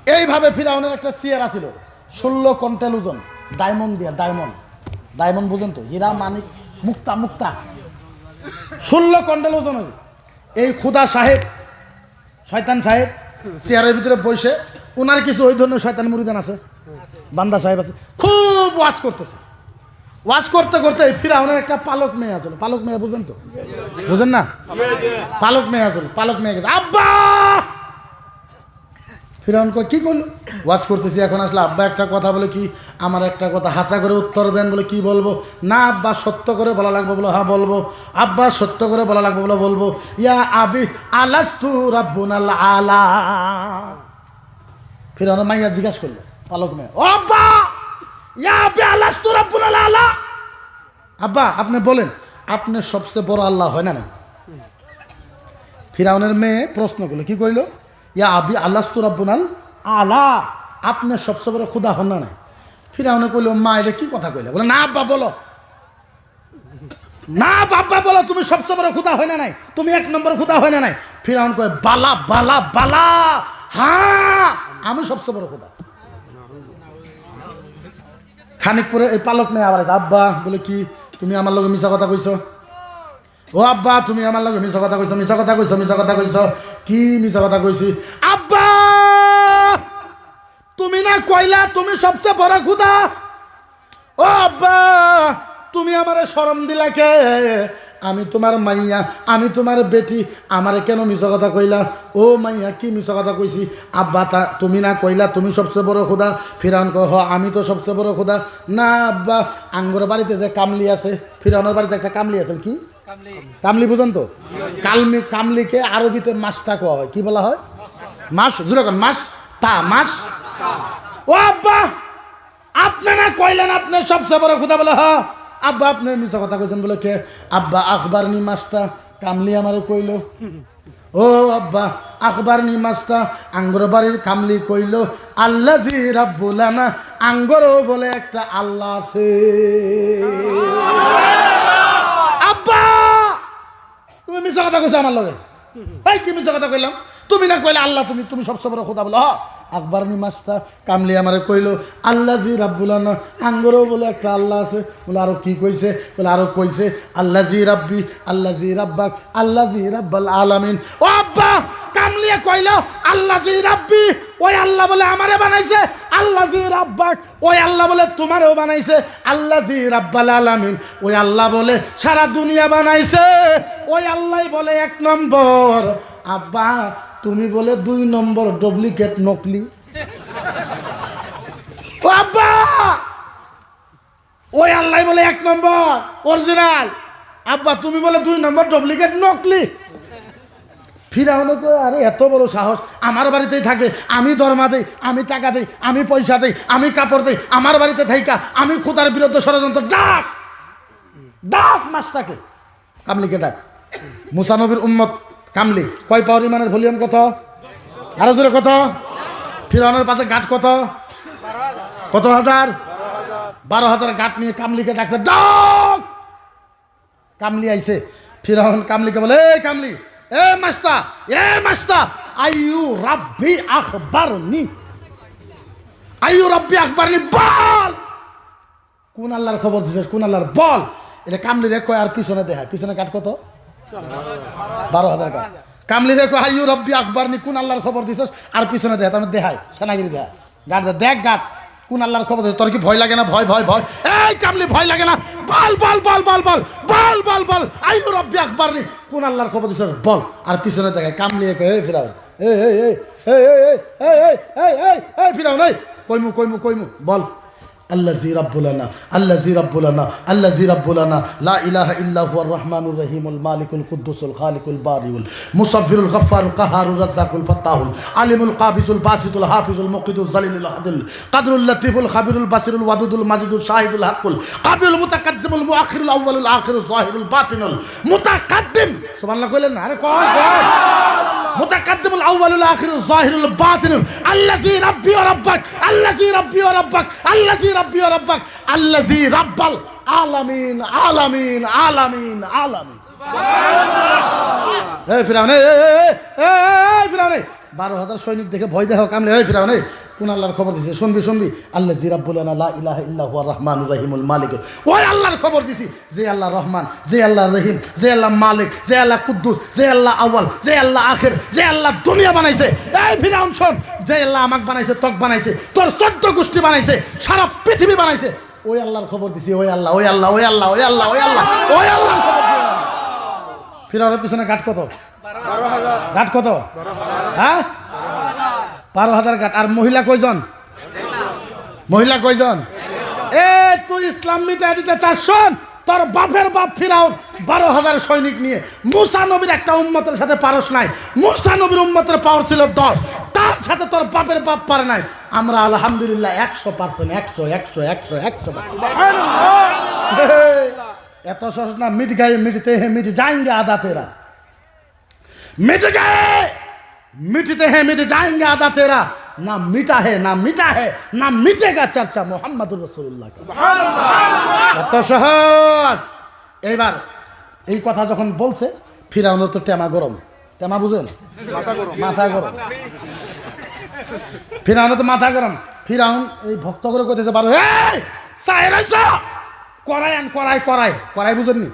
এইভাবে ফিরাউনের একটা চেয়ার আছিল 16 কুইন্টাল ওজন, ডায়মন্ড দিয়া, ডায়মন্ড বুঝেন তো, হীরা মানিক মুক্তা 16 কুইন্টাল ওজন। এই খুদা সাহেব, শয়তান সাহেব চেয়ারের ভিতরে বসে, ওনার কিছু ওই ধরনের শয়তান মুরিদান আছে, বান্দা সাহেব আছে, খুব ওয়াজ করতেছে। ওয়াজ করতে করতে ফিরাউনের একটা পালক মেয়ে আসলো। পালক মেয়ে বুঝেন তো, বুঝেন না? পালক মেয়ে আসলো, পালক মেয়ে গেছে, আব্বা। ফিরাউন কয় কি করলো? ওয়াজ করতেছি, এখন আসলে আব্বা একটা কথা বলে কি, আমার একটা কথা হাসা করে উত্তর দেন। বলে কি বলবো? না আব্বা সত্য করে বলা লাগবে। বলো হ্যাঁ বলবো। আব্বা সত্য করে বলা লাগবে। বলো বলবো। ইয়া আবি আলাস্তু রাব্বুনাল আলা। ফিরাউন মাইয়া জিজ্ঞাসা করলো পালক মেয়ে, ও আব্বা, ইয়া আবি আলাস্তু রাব্বুনাল আলা, আব্বা আপনি বলেন আপনি সবচেয়ে বড় আল্লাহ হয় না? না। ফিরাউনের মেয়ে প্রশ্ন করলো, কি কইল? ইয়া আবি আলাস্তু রাব্বুনাল আলা, আপনি সবচেয়ে বড় খুদা হন না? না। ফিরাউনে কইল, মা এটা কি কথা কইলে? বলে না আব্বা বলো, না বাবা বলো, তুমি সবচেয়ে বড় খুদা হয় না নাই, তুমি 1 নম্বর খুদা হয় না নাই। ফিরাউন কয় বালা বালা বালা, হ্যাঁ আমি সবচেয়ে বড় খুদা। খানিক পরে এই পালক মেয়ে আবার আব্বা বলে কি, তুমি আমার লগে মিছা কথা কইছো? ও আব্বা তুমি আমার লগে মিছা কথা কইছো, মিছা কথা কইছো, মিছা কথা কইছো। কি মিছা কথা কইছি? আব্বা তুমি না কইলা তুমি সবচেয়ে বড় খুদা? ও আব্বা তুমি আমারে শরম দিলা কে? আমি তোমার মাইয়া, আমি তোমার বেটি, আমারে কেন মিছা কথা কইলা? ও মাইয়া কি মিছা কথা কইছি? আব্বা তুমি না কইলা তুমি সবচেয়ে বড় খুদা? ফিরাউন কয় হ আমি তো সবচেয়ে বড় খুদা। না আব্বা আঙ্গুর বাড়িতে যে কামলি আছে, ফিরাউনের বাড়িতে একটা কামলি আছে, কি কামলি বুঝেন তো? কামলিকে আরবিতে মাস্তা কোয়া হয়। কি বলা হয়? মাস, জুড়ে কন মাস, তা মাস। ও আব্বা আপনি না কইলেন আপনি সবচেয়ে বড় খুদা? বলে হ। আব্বা আপনি মিছা কথা কইছেন। বলে কে? আব্বা আখবার নি মাস্তা, কামলি আমারে কইল। ও আব্বা আখবার নি মাস্তা, আঙ্গুর বাড়ির কামলি কইল আল্লাজি রাব্বুলানা, আঙ্গুরও বলে একটা আল্লাহ আছে। আব্বা তুমি মিছা কথা কইছো আমার লগে? এই কি মিছা কথা কইলাম? তুমি না কইলে আল্লাহ, তুমি সবচেয়ে বড় খুদা। বলে হ। আকবর নি মাস্তা, কামলি আমারে কইল আল্লাজি রাব্বুলানা, আঙ্গুরও বলে একটা আল্লাহ আছে। বলে আরো কি কইছে? বলে আরো কইছে আল্লাজি রাব্বি, আল্লাজি রাব্বাক, আল্লাজি রাব্বাল আলামিন। ও আব্বা কামলিয়া কইল আল্লাজি রাব্বি, ওই আল্লাহ বলে আমারে বানাইছে। আল্লাজি রাব্বাক, ওই আল্লাহ বলে তোমারেও বানাইছে। আল্লাজি রাব্বাল আলামিন, ওই আল্লাহ বলে সারা দুনিয়া বানাইছে। ওই আল্লাহ বলে 1 নম্বর। আব্বা তুমি বলে 2 নম্বর, ডুপ্লিকেট নকলি। ও আব্বা ওই আল্লাহ বলে 1 নম্বর অরিজিনাল, আব্বা তুমি বলে 2 নম্বর ডুপ্লিকেট নকলি। ফিরাউনে কয় আরে এত বড় সাহস, আমার বাড়িতেই থাকে, আমি দরমা দেই, আমি টাকা দেই, আমি পয়সা দেই, আমি কাপড় দেই, আমার বাড়িতে থাইকা আমি খুদার বিরুদ্ধে ষড়যন্ত্র। ডাক ডাক মাস্টারকে, কামলিকে ডাক। মুসা নবীর উম্মত কামলি কয় পাওয়ার ইমানের ভলিউম কত? আরো জোরে কত? ফিরাউনের পাশে গাঁট কত? কত হাজার? 12,000 গাঁট নিয়ে কামলিকে ডাকছে। ডাক। কামলি আইছে। ফিরাউন কামলিকে বলে এই কামলি, এ মাস্তা, এ মাস্তা, আইয়ু রাব্বি আখবারনি, আইয়ু রাব্বি আখবারনি, বল কোন আল্লাহর খবর দিছিস, কোন আল্লাহর বল। এটা কামলি রে কয় আর পিছনে দেখায়। পিছনে গাঁট কত? 12,000 গাঁট। কামলি রে কয় আইয়ু রাব্বি আখবারনি, কোন আল্লাহর খবর দিছিস, আর পিছনে দেখায়। তার দেখায় সেনাগিরি দেখায়। গাঁট দেখ গাঁট কোন আল্লাহর খবর দিছিস। তোর কি ভয় লাগে না? ভয় ভয় ভয়। এই কামলি ভয় লাগে না? বল বল বল বল বল বল বল বল, আইয়ু রাব্বি আখবারনি, কোন আল্লাহর খবর দিছিস বল। আর পিছনে দেখায়। কামলি কয় এই ফিরাউন, এই এই এই এই এই এই এই এই এই ফিরাউন, এই কইমু কইমু কইমু বল। আল্লাজি রাব্বুলানা, আল্লাজি রাব্বুলানা, আল্লাজি রাব্বুলানা, লা ইলাহা ইল্লা হুয়ার রহমানুর রহিমুল মালিকুল কুদ্দুসুল খালিকুল বারিউল মুসাব্বিরুল গফফারুল কাহারুর রাজ্জাকুল ফাত্তাহুল আলিমুল কাবিজুল বাসিতুল হাফিজুল মুকিদুল জালিলুল আদিল কাদরুল লতিফুল খাবিরুল বাসিরুল ওয়াদুদুল মাজিদুল শাহিদুল হাক্কুল কাবিলুল মুতাকাদ্দিমুল মুআখিরুল আউয়ালুল আখিরুল যাহিরুল বাতিনুল মুতাকাদ্দিম। সুবহানাল্লাহ কইলেন না? আরে কর কর। মুতাকাদ্দিমুল আউয়ালুল আখিরুল যাহিরুল বাতিনুল, আল্লাযী রাব্বি ওয়া রাব্বাক, আল্লাযী রাব্বি ওয়া রাব্বাক, আল্লাযী রাব্বি ওয়া রাব্বাক, আল্লাযী রাব্বাল আলামিন আলামিন আলামিন আলামিন। সুবহানাল্লাহ। এই ফিরাউন, এই ফিরাউন, 12,000 সৈনিক দেখে ভয় দেখো কামলে হয়ে ফিরাও নেই কোন আল্লাহর খবর দিছে শুনবি আল্লাহ জি রাব্বুলানা লা ইলাহা ইল্লা হুয়া রহমানুর রহিমুল মালিক ওই আল্লাহর খবর দিছি যে আল্লাহ রহমান যে আল্লাহ রহিম যে আল্লাহ মালিক যে আল্লাহ কুদ্দুস যে আল্লাহ আউয়াল যে আল্লাহ আখির যে আল্লাহ দুনিয়া বানাইছে এই ফিরাউন শোন যে আল্লাহ আমাকে বানাইছে তক বানাইছে তোর 14 গোষ্ঠী বানাইছে সারা পৃথিবী বানাইছে ওই আল্লাহর খবর দিছি ওই আল্লাহর খবর দিছি ফিরাউনের পিছনে ঘাট কত 12,000 ঘাট কত হ্যাঁ 12,000 ঘাট আর মহিলা কয়জন এ তুই ইসলাম মিটাই দিতে চাস শোন তোর বাপের বাপ ফিরাউন 12,000 সৈনিক নিয়ে মুসা নবীর একটা উম্মতের সাথে পারস নাই মুসা নবীর উম্মতের পাওয়ার ছিল 10 তার সাথে তোর বাপের বাপ পারে নাই আমরা আলহামদুলিল্লাহ 100% 100 এত সহজ না মিটতে हैं मिट जाएंगे आधा तेरा मिट गए मिटते हैं मिट जाएंगे आधा तेरा ना मिटा है ना मिटेगा चर्चा मोहम्मदुर रसूलुल्लाह এত সহজ এইবার এই কথা যখন বলছে ফিরাউনের তো টেমা বুঝেন মাথা গরম ফিরাউনের তো মাথা গরম ফিরাউন এই ভক্ত করে কইতেছে বারো এই সাইরাইসা করাই বুঝেননি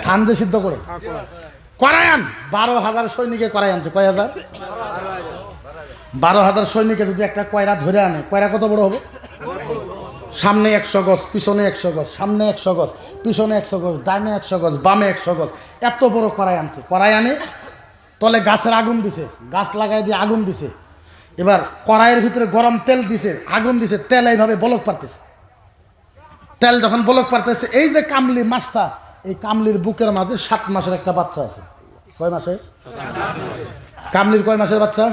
ঠান্ডে সিদ্ধ করে করায়ান 12,000 সৈনিকে করাই আনছে কয় হাজার 12,000 সৈনিকে যদি একটা কয়রা ধরে আনে কয়রা কত বড় হবে সামনে 100 গজ পিছনে 100 গজ সামনে 100 গজ পিছনে 100 গজ ডাইনে 100 গজ বামে 100 গজ এত বড় করাই আনছে করাই আনে তলে গাছের আগুন দিছে গাছ লাগাই দিয়ে আগুন দিছে এবার কড়াইয়ের ভিতরে গরম তেল দিছে আগুন দিছে তেল এইভাবে বলক পারতেছে তেল যখন বলক পারতেছে এই যে কামলি মাছটা এই কামলির বুকের মাঝে 7 মাসের একটা বাচ্চা আছে কয় মাসে কামলির কয় মাসের বাচ্চা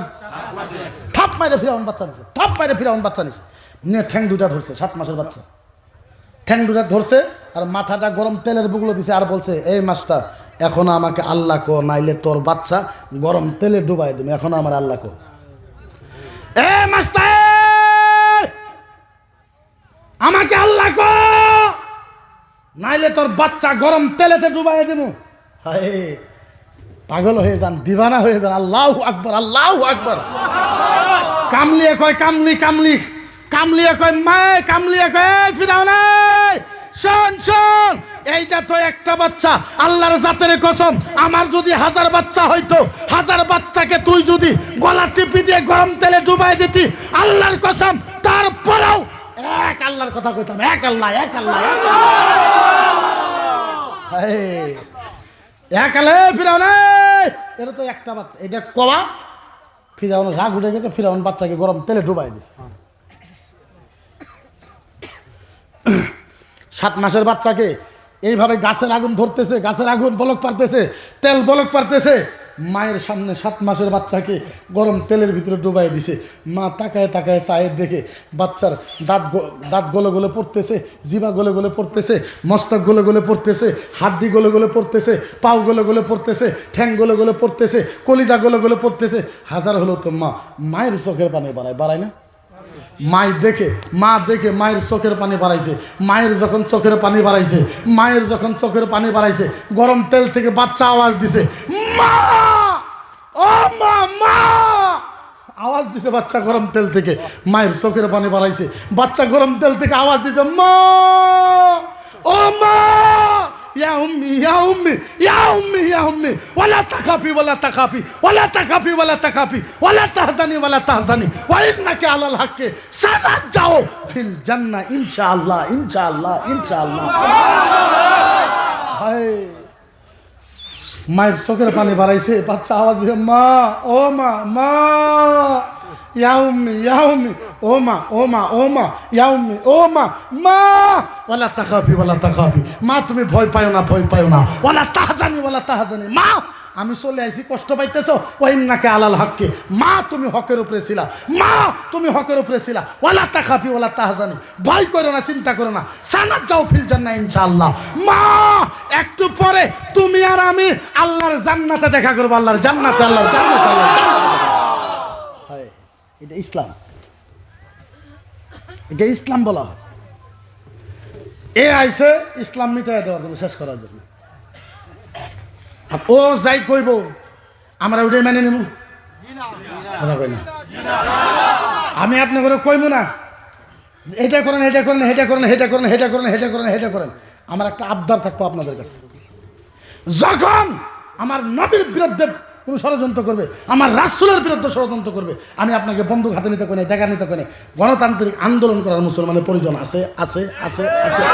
থাপ মাইরে ফিরাউন বাচ্চা নিছে নিয়ে ঠ্যাং দুটা ধরছে 7 মাসের বাচ্চা ঠ্যাং দুটা ধরছে আর মাথাটা গরম তেলের বুগলো দিছে আর বলছে এই মাছটা এখন আমাকে আল্লাহ কো নাইলে তোর বাচ্চা গরম তেলে ডুবাই দিবি এখন আমার আল্লাহ কো এ মাছটা আমাকে আল্লাহ কো নাইলে তোর বাচ্চা গরম তেলেতে ডুবাই দেব হায় পাগল হয়ে যান দিবানা হয়ে যান আল্লাহু আকবার কামলিয়ে কয় কামলিয়ে কয় মায় কামলিয়ে কয় ফিরাউন শোন এইটা তো একটা বাচ্চা আল্লাহর জাতের কসম আমার যদি 1000 বাচ্চা হইতো 1000 বাচ্চাকে তুই যদি গলা টিপি দিয়ে গরম তেলে ডুবাই দিতি আল্লাহর কসম তারপরেও এক আল্লাহর কথা কইতাম এক আল্লাহ এক আল্লাহ ফিরাউন এটা তো একটা বাচ্চা এটা কওয়া ফিরাউন রাগ উঠে গেছে ফিরাউন বাচ্চাকে গরম তেলে ডুবাই দিছে 7 মাসের বাচ্চাকে এইভাবে গাছের আগুন ধরতেছে গাছের আগুন বলক পারতেছে তেল বলক পারতেছে মায়ের সামনে 7 মাসের বাচ্চাকে গরম তেলের ভিতরে ডুবাই দিছে মা তাকায় চায়ের দেখে বাচ্চার দাঁত গলে পড়তেছে জিভা গলে পড়তেছে মস্তক গলে পড়তেছে হাড্ডি গলে পড়তেছে পাও গলে পড়তেছে ঠ্যাং গলে পড়তেছে কলিজা গলে পড়তেছে হাজার হলো তো মায়ের চোখের পানি বাড়ায় না মা দেখে মায়ের চোখের পানি বাড়াইছে মায়ের যখন চোখের পানি বাড়াইছে গরম তেল থেকে বাচ্চা আওয়াজ দিছে মা ও মা আওয়াজ দিছে বাচ্চা গরম তেল থেকে মায়ের চোখের পানি বাড়াইছে বাচ্চা গরম তেল থেকে আওয়াজ দিছে মা ও মা ইয়া উম্মি ওয়ালা তাখাফি ওয়ালা তাহজানি ওয়া ইন্নাকা আলাল হাক্কি সানাজাউ ফিল জান্নাহ ইনশাআল্লাহ হায় মায়ের চোখের পানি বাড়াইছে বাচ্চা আওয়াজ দিছে মা ও মা ইয়া উম্মি ও মা ইয়া উম্মি ও মা ওয়ালা তাখাফি মা তুমি ভয় পাও না ওয়ালা তাহজানি মা আমি চলে আইছি কষ্ট পাইতেছো ওয়া ইন্নাকা আলাল হাক্কি মা তুমি হকের উপরে ছিলা ওয়ালা তাখাফি ওয়ালা তাহজানি ভয় করো না চিন্তা করো না সানাজাউ ফিল জান্নাহ ইনশাআল্লাহ মা একটু পরে তুমি আর আমি আল্লাহর জান্নাতে দেখা করব আল্লাহর জান্নাতে এটা ইসলাম বলা হয় এ আইসে ইসলাম মিটাই দেওয়ার জন্য শেষ করার জন্য ও যাই কইব আমরা ওটাই মেনে নেব কথা কই না। আমি আপনি করে কইমু না এটা করেন এটা করেন এটা করেন এটা করেন এটা করেন এটা করেন এটা করেন। আমার একটা আবদার থাকবো আপনাদের কাছে, যখন আমার নবীর বিরুদ্ধে কোনো ষড়যন্ত্র করবে, আমার রাসূলের বিরুদ্ধে ষড়যন্ত্র করবে, আমি আপনাকে বন্দুক হাতে নিতে কোনে, টাকা নিতে কোনে। গণতান্ত্রিক আন্দোলন করার মুসলমানের প্রয়োজন আছে আছে আছে আছে।